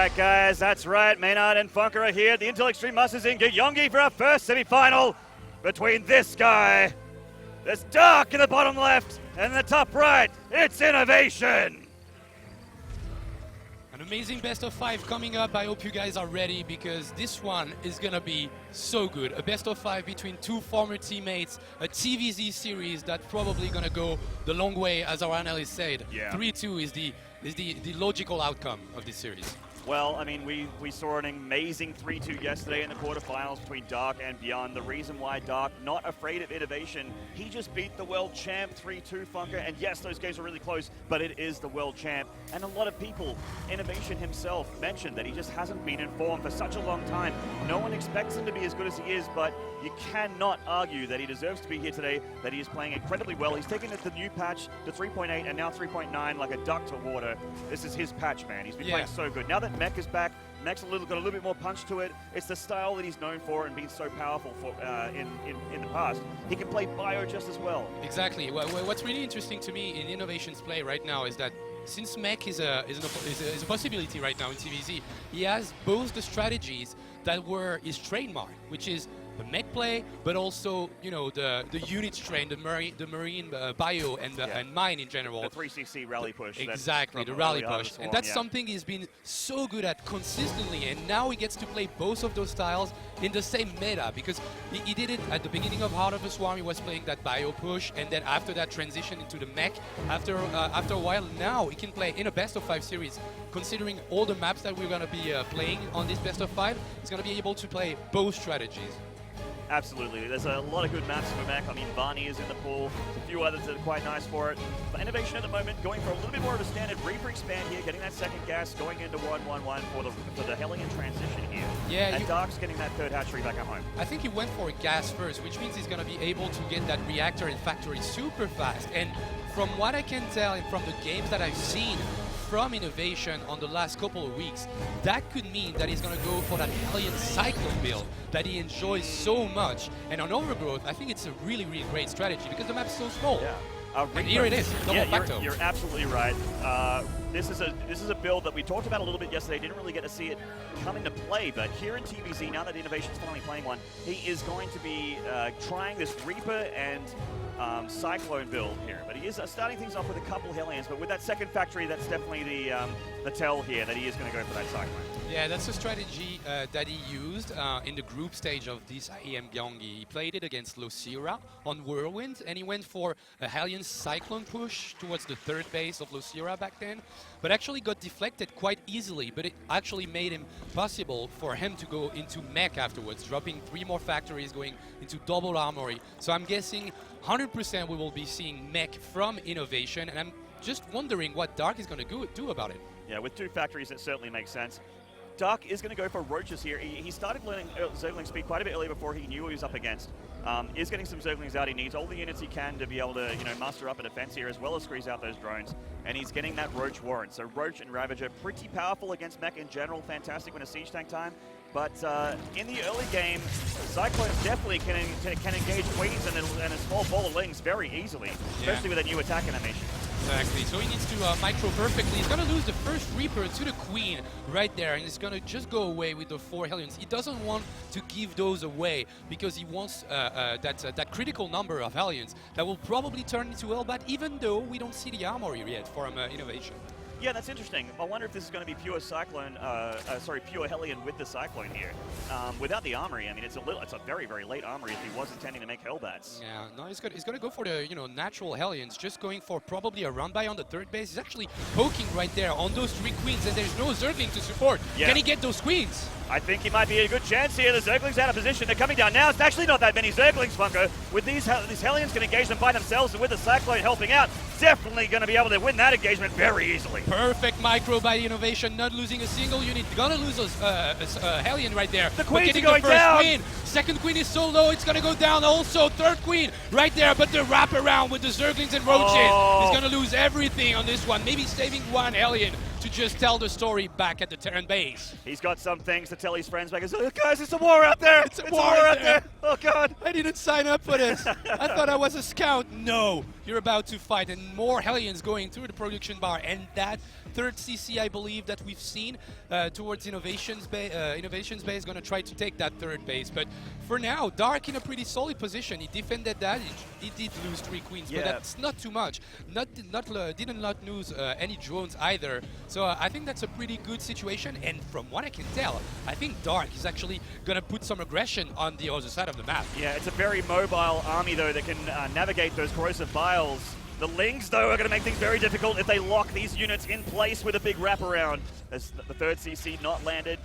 right, guys, that's right. Maynard and Funker are here. The Intel Extreme Masters in Gyeonggi for our first semi-final between this guy. There's Dark in the bottom left, and in the top right, it's INnoVation. An amazing best of 5 coming up. I hope you guys are ready because this one is gonna be so good. A best of 5 between two former teammates, a TVZ series that's probably gonna go the long way, as our analyst said. Yeah. 3-2 is the logical outcome of this series. Well, I mean, we saw an amazing 3-2 yesterday in the quarterfinals between Dark and Beyond. The reason why Dark, not afraid of INnoVation, he just beat the world champ 3-2, Funker. And yes, those games were really close, but it is the world champ. And a lot of people, INnoVation himself, mentioned that he just hasn't been in form for such a long time. No one expects him to be as good as he is, but you cannot argue that he deserves to be here today, that he is playing incredibly well. He's taken the new patch to 3.8 and now 3.9 like a duck to water. This is his patch, man. He's been playing so good. Now that Mech is back, Mech's got a little bit more punch to it. It's the style that he's known for and been so powerful for in the past. He can play Bio just as well. Exactly. What's really interesting to me in INnoVation's play right now is that since Mech is a possibility right now in TVZ, he has both the strategies that were his trademark, which is the mech play, but also, you know, the unit strain, the marine bio and mine in general. The 3cc rally push. Exactly, the rally push. And that's something he's been so good at consistently, and now he gets to play both of those styles in the same meta, because he did it at the beginning of Heart of the Swarm. He was playing that bio push, and then after that transition into the mech. After a while, now he can play in a best of 5 series. Considering all the maps that we're going to be playing on this best of 5, he's going to be able to play both strategies. Absolutely. There's a lot of good maps for Mech. I mean, Barney is in the pool. There's a few others that are quite nice for it. But INnoVation at the moment going for a little bit more of a standard Reaper expand here, getting that second gas, going into 1-1-1 for the Hellion transition here. Yeah, and Dark's getting that third hatchery back at home. I think he went for a gas first, which means he's going to be able to get that reactor and factory super fast. And from what I can tell and from the games that I've seen from INnoVation on the last couple of weeks, that could mean that he's going to go for that Hellion Cyclone build that he enjoys so much. And on Overgrowth, I think it's a really, really great strategy because the map's so small. Yeah. And here it is, double facto. You're absolutely right. This is a build that we talked about a little bit yesterday. Didn't really get to see it come into play, but here in TVZ, now that INnoVation's finally playing one, he is going to be trying this Reaper and Cyclone build here. But he is starting things off with a couple Hellions, but with that second factory, that's definitely the tell here that he is going to go for that Cyclone. Yeah, that's a strategy that he used in the group stage of this IEM Gyeonggi. He played it against Losira on Whirlwind, and he went for a Hellion Cyclone push towards the third base of Losira back then, but actually got deflected quite easily, but it actually made him possible for him to go into mech afterwards, dropping 3 more factories, going into double armory. So I'm guessing 100% we will be seeing mech from INnoVation, and I'm just wondering what Dark is going to do about it. Yeah, with 2 factories, it certainly makes sense. Dark is going to go for Roaches here. He started learning Zergling speed quite a bit earlier before he knew what he was up against. Is getting some Zerglings out. He needs all the units he can to be able to, you know, muster up a defense here, as well as squeeze out those drones. And he's getting that Roach warrant. So Roach and Ravager, pretty powerful against mech in general. Fantastic when it's siege tank time. But in the early game, Cyclones definitely can engage Queens and a small ball of Lings very easily, especially with a new attack animation. Exactly, so he needs to micro perfectly. He's going to lose the first Reaper to the Queen right there, and he's going to just go away with the 4 Hellions. He doesn't want to give those away because he wants that critical number of Hellions that will probably turn into Hellbat, even though we don't see the armory yet from INnoVation. Yeah, that's interesting. I wonder if this is going to be pure Cyclone, pure Hellion with the Cyclone here. Without the armory, I mean, it's a very, very late armory if he was intending to make Hellbats. Yeah, no, he's going to go for the, you know, natural Hellions, just going for probably a run-by on the third base. He's actually poking right there on those 3 Queens, and there's no Zergling to support. Yeah. Can he get those Queens? I think he might be a good chance here. The Zerglings out of position. They're coming down now. It's actually not that many Zerglings, Funko. With these Hellions can engage them by themselves, and with the Cyclone helping out, definitely going to be able to win that engagement very easily. Perfect micro by INnoVation, not losing a single unit. Gonna lose a Hellion right there. The Queen's going down. Queen. Second Queen is so low, it's gonna go down also. Third Queen right there, but the wraparound with the Zerglings and Roaches. He's gonna lose everything on this one. Maybe saving 1 Hellion to just tell the story back at the Terran base. He's got some things to tell his friends back. He's like, guys, it's a war out there. It's a war out there. Oh, God. I didn't sign up for this. I thought I was a scout. No. you're about to fight, and more Hellions going through the production bar, and that third CC, I believe, that we've seen towards INnoVation's base is going to try to take that third base. But for now, Dark in a pretty solid position. He defended that. He did lose 3 queens, but that's not too much. Didn't not lose any drones either. So I think that's a pretty good situation. And from what I can tell, I think Dark is actually going to put some aggression on the other side of the map. Yeah, it's a very mobile army, though, that can navigate those corrosive vials. The Lings, though, are going to make things very difficult if they lock these units in place with a big wraparound. As the third CC not landed.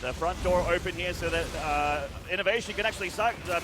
The front door open here so that INnoVation can actually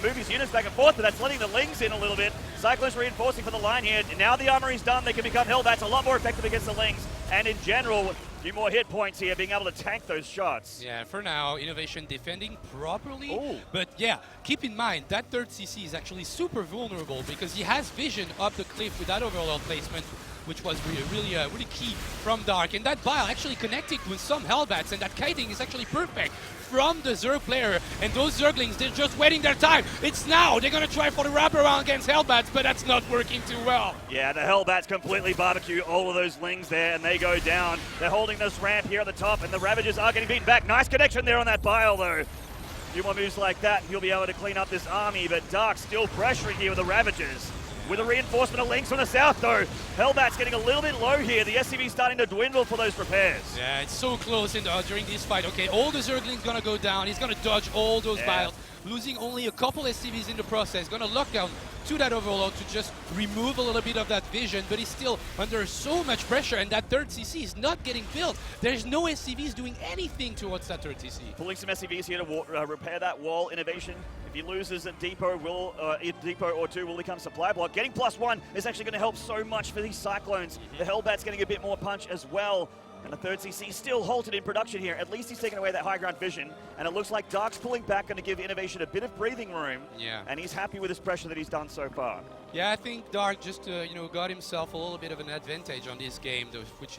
move his units back and forth, but that's letting the Lings in a little bit. Cyclones reinforcing for the line here. Now the armory's done, they can become Hellbats a lot more effective against the Lings. And in general, a few more hit points here, being able to tank those shots. Yeah, for now, INnoVation defending properly. Ooh. But yeah, keep in mind, that third CC is actually super vulnerable because he has vision up the cliff with that overlord placement, which was really key from Dark. And that bile actually connecting with some Hellbats, and that kiting is actually perfect from the Zerg player. And those Zerglings, they're just waiting their time. It's now. They're going to try for the wraparound against Hellbats, but that's not working too well. Yeah, the Hellbats completely barbecue all of those Lings there, and they go down. They're holding this ramp here at the top, and the Ravagers are getting beaten back. Nice connection there on that bile, though. A few more moves like that, he'll be able to clean up this army, but Dark still pressuring here with the Ravagers. With a reinforcement of Lings from the south, though. Hellbat's getting a little bit low here. The SCV's starting to dwindle for those repairs. Yeah, it's so close during this fight. Okay, all the Zerglings gonna go down. He's gonna dodge all those biles, losing only a couple SCVs in the process. Gonna lock down to that overlord to just remove a little bit of that vision, but he's still under so much pressure, and that third CC is not getting built. There's no SCVs doing anything towards that third CC. Pulling some SCVs here to repair that wall. INnoVation, if he loses a depot, depot or two will become supply block. Getting +1 is actually going to help so much for these Cyclones. The Hellbat's getting a bit more punch as well. And the third CC still halted in production here. At least he's taken away that high ground vision. And it looks like Dark's pulling back, going to give INnoVation a bit of breathing room. Yeah. And he's happy with his pressure that he's done so far. Yeah, I think Dark just got himself a little bit of an advantage on this game, which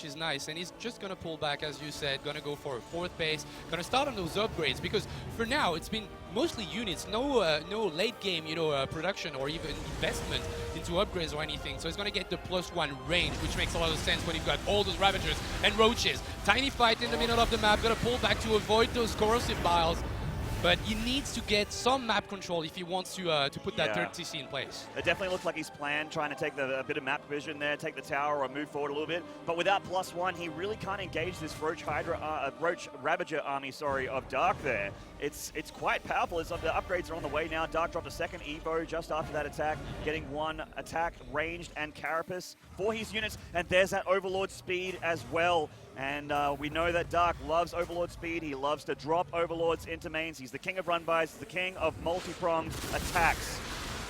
is nice. And he's just gonna pull back, as you said, gonna go for a fourth base, gonna start on those upgrades, because for now it's been mostly units, no late game production or even investment into upgrades or anything. So he's gonna get the +1 range, which makes a lot of sense when you've got all those Ravagers and Roaches. Tiny fight in the middle of the map, gonna pull back to avoid those corrosive biles. But he needs to get some map control if he wants to put that third CC in place. It definitely looks like he's planned, trying to take a bit of map vision there, take the tower or move forward a little bit. But without +1, he really can't engage this Roach Ravager army, of Dark there. It's quite powerful. The upgrades are on the way now. Dark dropped a second Evo just after that attack, getting 1 attack ranged and carapace for his units. And there's that Overlord speed as well. And we know that Dark loves Overlord speed. He loves to drop Overlords into mains. He's the king of run-bys. He's the king of multi-pronged attacks.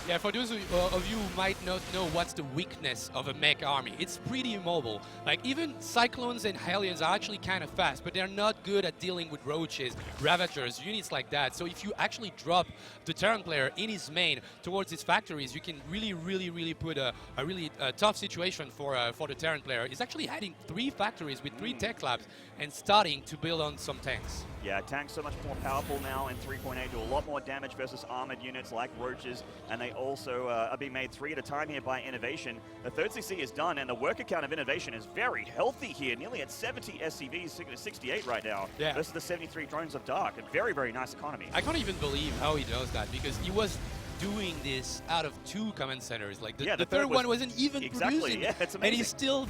Yeah, for those of you who might not know what's the weakness of a mech army, it's pretty immobile. Like, even Cyclones and Hellions are actually kind of fast, but they're not good at dealing with Roaches, Ravagers, units like that. So if you actually drop the Terran player in his main towards his factories, you can really put a really tough situation for the Terran player. He's actually adding 3 factories with 3 tech labs and starting to build on some tanks. Yeah, tanks so much more powerful now in 3.8, do a lot more damage versus armored units like Roaches, and they also are being made 3 at a time here by INnoVation. The third CC is done, and the worker count of INnoVation is very healthy here, nearly at 70 SCVs, 68 right now, versus the 73 drones of Dark. A very nice economy. I can't even believe how he does that, because he was doing this out of 2 command centers. Like the third one wasn't even producing. Yeah, it's amazing. And he still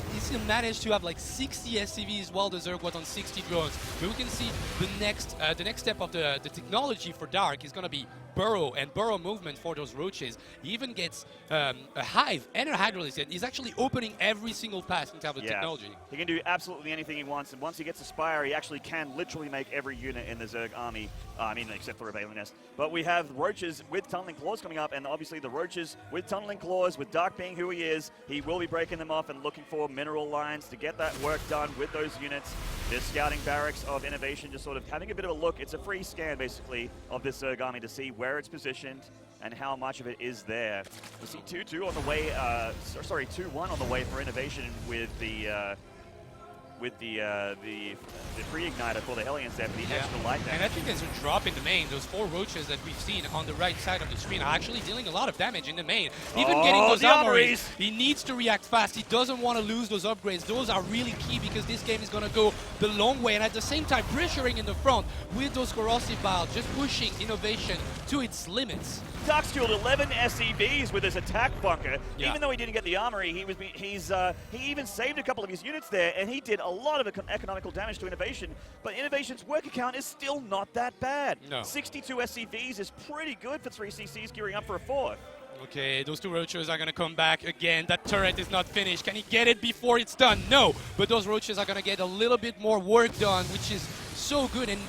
managed to have like 60 SCVs while the Zerg was on 60 drones. But we can see the next step of the technology for Dark is gonna be burrow and burrow movement for those Roaches. He even gets a hive and a Hydralisk. He's actually opening every single pass in terms of technology. He can do absolutely anything he wants, and once he gets a Spire, he actually can literally make every unit in the Zerg army, except for Rebellion Nest. But we have Roaches with Tunneling Claws coming up, and obviously the Roaches with Tunneling Claws, with Dark being who he is, he will be breaking them off and looking for mineral lines to get that work done with those units. This scouting barracks of INnoVation just sort of having a bit of a look. It's a free scan, basically, of this Zerg army to see where it's positioned and how much of it is there. We see 2-2 on the way, 2-1 on the way for INnoVation with the with the pre-igniter for the Hellions there for the extra light And I damage. think there's a drop in the main. Those 4 roaches that we've seen on the right side of the screen are actually dealing a lot of damage in the main. Even getting those the armories, he needs to react fast. He doesn't want to lose those upgrades. Those are really key because this game is going to go the long way. And at the same time, pressuring in the front with those corrosive vials, just pushing INnoVation to its limits. Dark's killed 11 SCVs with his attack bunker. Yeah. Even though he didn't get the armory, he even saved a couple of his units there, and he did a lot of economical damage to INnoVation. But INnoVation's worker count is still not that bad. No. 62 SCVs is pretty good for 3CCs gearing up for a 4th. Okay, those 2 roaches are going to come back again. That turret is not finished. Can he get it before it's done? No, but those roaches are going to get a little bit more work done, which is so good, and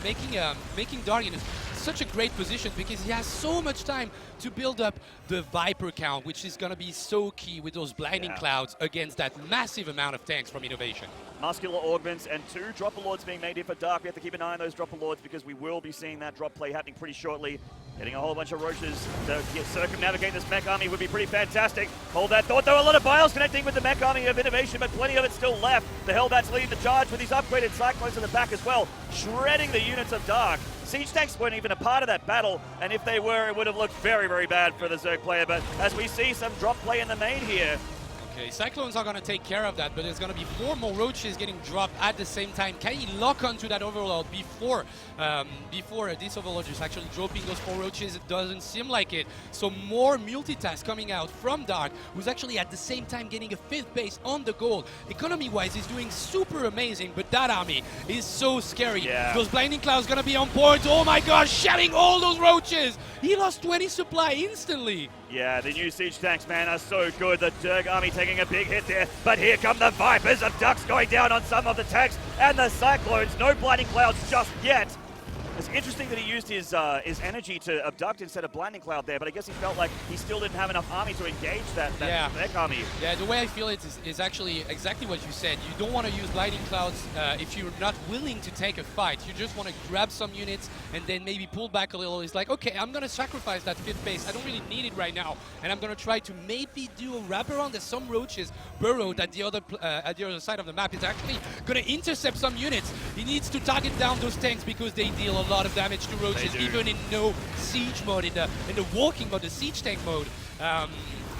making Dark in such a great position because he has so much time to build up the Viper count, which is going to be so key with those blinding clouds against that massive amount of tanks from INnoVation. Muscular augments and 2 dropper lords being made here for Dark. We have to keep an eye on those dropper lords because we will be seeing that drop play happening pretty shortly. Getting a whole bunch of roaches to circumnavigate this mech army would be pretty fantastic. Hold that thought though, a lot of vials connecting with the mech army of INnoVation, but plenty of it still left. The Hellbats leading the charge with these upgraded cyclones in the back as well, shredding the units of Dark. Siege tanks weren't even a part of that battle, and if they were, it would have looked very, very bad for the Zerg player. But as we see some drop play in the main here, Okay, Cyclones are going to take care of that, but there's going to be 4 more roaches getting dropped at the same time. Can he lock onto that overload before this overload is actually dropping those 4 roaches? It doesn't seem like it. So more multitask coming out from Dark, who's actually at the same time getting a 5th base on the gold. Economy-wise, he's doing super amazing, but that army is so scary. Yeah. Those blinding clouds going to be on point. Oh my gosh, shelling all those roaches. He lost 20 supply instantly. yeah, the new siege tanks, man, are so good. The Zerg army taking a big hit there, but here come the Vipers of Ducks going down on some of the tanks and the Cyclones. No blinding clouds just yet. It's interesting that he used his energy to abduct instead of blinding cloud there, but I guess he felt like he still didn't have enough army to engage that mech army. Yeah, the way I feel it is actually exactly what you said. You don't want to use blinding clouds if you're not willing to take a fight. You just want to grab some units and then maybe pull back a little. It's like, okay, I'm going to sacrifice that 5th base. I don't really need it right now, and I'm going to try to maybe do a wraparound as some roaches burrowed at the other side of the map. It's actually going to intercept some units. He needs to target down those tanks because they deal a lot of damage to roaches, even in no siege mode, in the walking mode, the siege tank mode.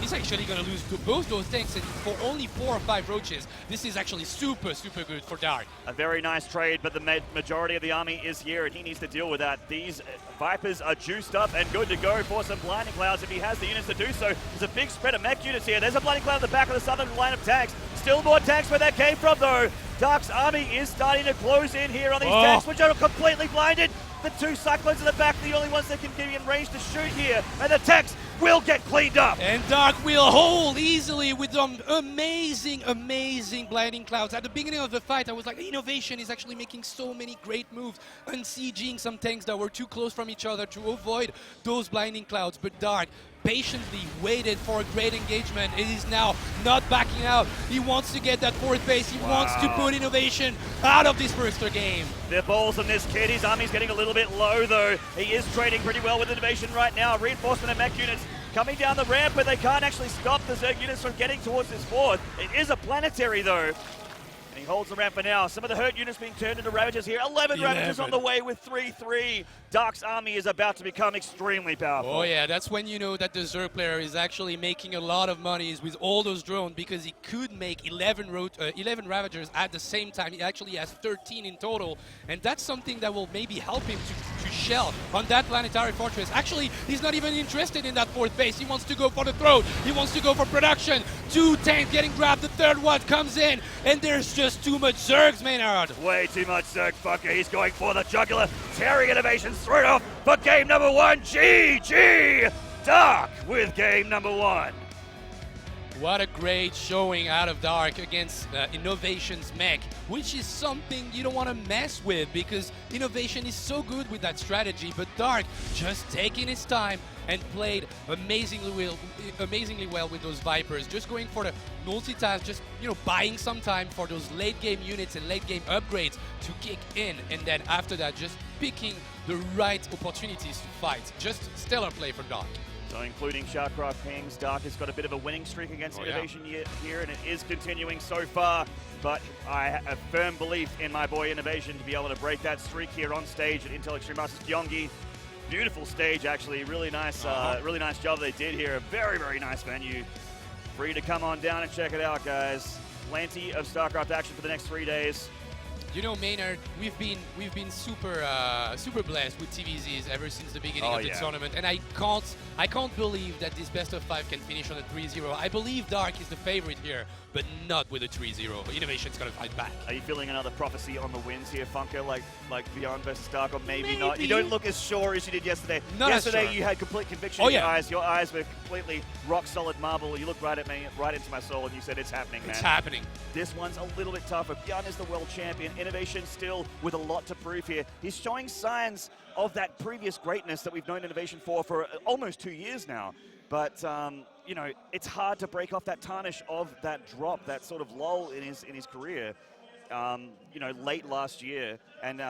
He's actually going to lose both those tanks and for only 4 or 5 roaches. This is actually super, super good for Dark. A very nice trade, but the majority of the army is here, and he needs to deal with that. These Vipers are juiced up and good to go for some blinding clouds if he has the units to do so. There's a big spread of mech units here. There's a blinding cloud at the back of the southern line of tanks. Still more tanks where that came from, though. Dark's army is starting to close in here on these tanks, which are completely blinded. The 2 Cyclones in the back are the only ones that can be in range to shoot here, and the tanks will get cleaned up. And Dark will hold easily with some amazing, amazing blinding clouds. At the beginning of the fight, I was like, INnoVation is actually making so many great moves, unsieging some tanks that were too close from each other to avoid those blinding clouds. But Dark patiently waited for a great engagement. It is now not backing out. He wants to get that 4th base. He wants to put INnoVation out of this first game. The balls on this kid. His army's getting a little bit low, though. He is trading pretty well with INnoVation right now. Reinforcement of mech units coming down the ramp, but they can't actually stop the Zerg units from getting towards this 4th. It is a planetary, though. And he holds the ramp for now. Some of the hurt units being turned into Ravagers here. 11 Ravagers on the way with 3-3. Dark's army is about to become extremely powerful. Oh yeah, that's when you know that the Zerg player is actually making a lot of money with all those drones, because he could make 11 Ravagers at the same time. He actually has 13 in total, and that's something that will maybe help him to shell on that planetary fortress. Actually, he's not even interested in that 4th base. He wants to go for the throat. He wants to go for production. 2 tanks getting grabbed. The 3rd one comes in, and there's just too much Zergs, Maynard. Way too much Zerg fucker. He's going for the jugular. Tearing INnoVation through it off for game number 1. GG! Dark with game number 1. What a great showing out of Dark against INnoVation's mech, which is something you don't want to mess with because INnoVation is so good with that strategy, but Dark just taking his time and played amazingly well with those Vipers, just going for the multitask, just buying some time for those late game units and late game upgrades to kick in, and then after that just picking the right opportunities to fight. Just stellar play from Dark. So including StarCraft pings, Dark has got a bit of a winning streak against INnoVation here, and it is continuing so far. But I have a firm belief in my boy INnoVation to be able to break that streak here on stage at Intel Extreme Masters Gyeonggi. Beautiful stage, actually. Really nice job they did here. A very, very nice venue. Free to come on down and check it out, guys. Plenty of StarCraft action for the next 3 days. You know, Maynard, we've been super blessed with TVZs ever since the beginning of the tournament, and I can't believe that this best of 5 can finish on a 3-0. I believe Dark is the favorite here, but not with a 3-0. INnoVation's gonna fight back. Are you feeling another prophecy on the wins here, Funker, like Beyond versus Dark, or maybe not? You don't look as sure as you did yesterday. Yesterday you had complete conviction in your eyes. Your eyes were completely rock solid marble. You looked right at me, right into my soul, and you said, "It's happening, man." It's happening. This one's a little bit tougher. Beyond is the world champion. INnoVation still with a lot to prove here. He's showing signs of that previous greatness that we've known INnoVation for almost 2 years now. But you know, it's hard to break off that tarnish of that drop, that sort of lull in his career. You know, late last year and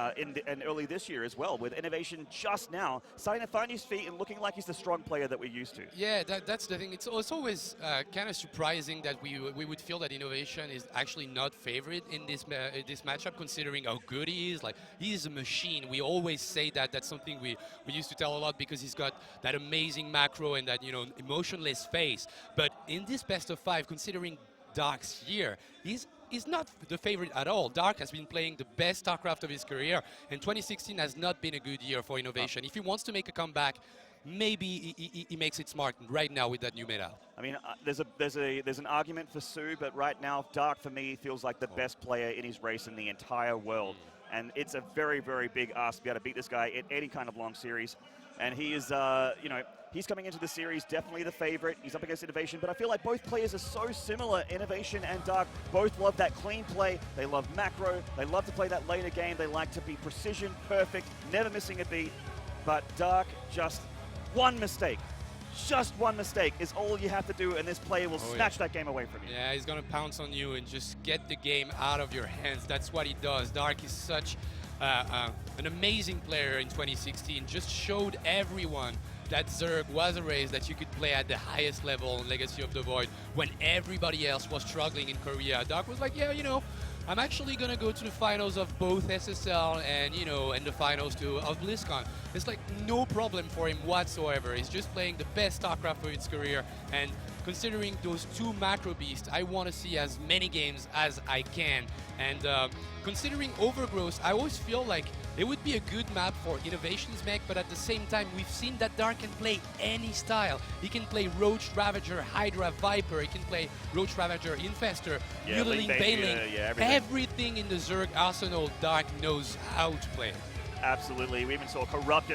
early this year as well, with INnoVation just now starting to find his feet and looking like he's the strong player that we're used to. Yeah, that's the thing. It's always kind of surprising that we would feel that INnoVation is actually not favorite in this matchup, considering how good he is. Like, he's a machine. We always say that. That's something we used to tell a lot, because he's got that amazing macro and that, you know, emotionless face. But in this best of 5, considering Dark's year, he's not the favorite at all. Dark has been playing the best StarCraft of his career, and 2016 has not been a good year for INnoVation. If he wants to make a comeback, maybe he makes it smart right now with that new meta. I mean, there's an argument for Sue, but right now, Dark for me feels like the best player in his race in the entire world. And it's a very, very big ask to be able to beat this guy in any kind of long series. And he is, you know, he's coming into the series definitely the favorite. He's up against INnoVation, but I feel like both players are so similar. INnoVation and Dark both love that clean play. They love macro. They love to play that later game. They like to be precision, perfect, never missing a beat. But Dark, just one mistake is all you have to do, and this player will snatch that game away from you. Yeah, he's going to pounce on you and just get the game out of your hands. That's what he does. Dark is such an amazing player in 2016. Just showed everyone that Zerg was a race that you could play at the highest level in Legacy of the Void when everybody else was struggling in Korea. Dark was like, yeah, you know, I'm actually gonna go to the finals of both SSL and, you know, and the finals of BlizzCon. It's like no problem for him whatsoever. He's just playing the best StarCraft of his career, and considering those two macro beasts, I want to see as many games as I can. And considering Overgrowth, I always feel like it would be a good map for INnoVation's mech, but at the same time, we've seen that Dark can play any style. He can play Roach Ravager, Hydra, Viper. He can play Roach Ravager, Infestor, Mutiling, Bailing. Everything in the Zerg arsenal, Dark knows how to play. Absolutely. We even saw Corrupted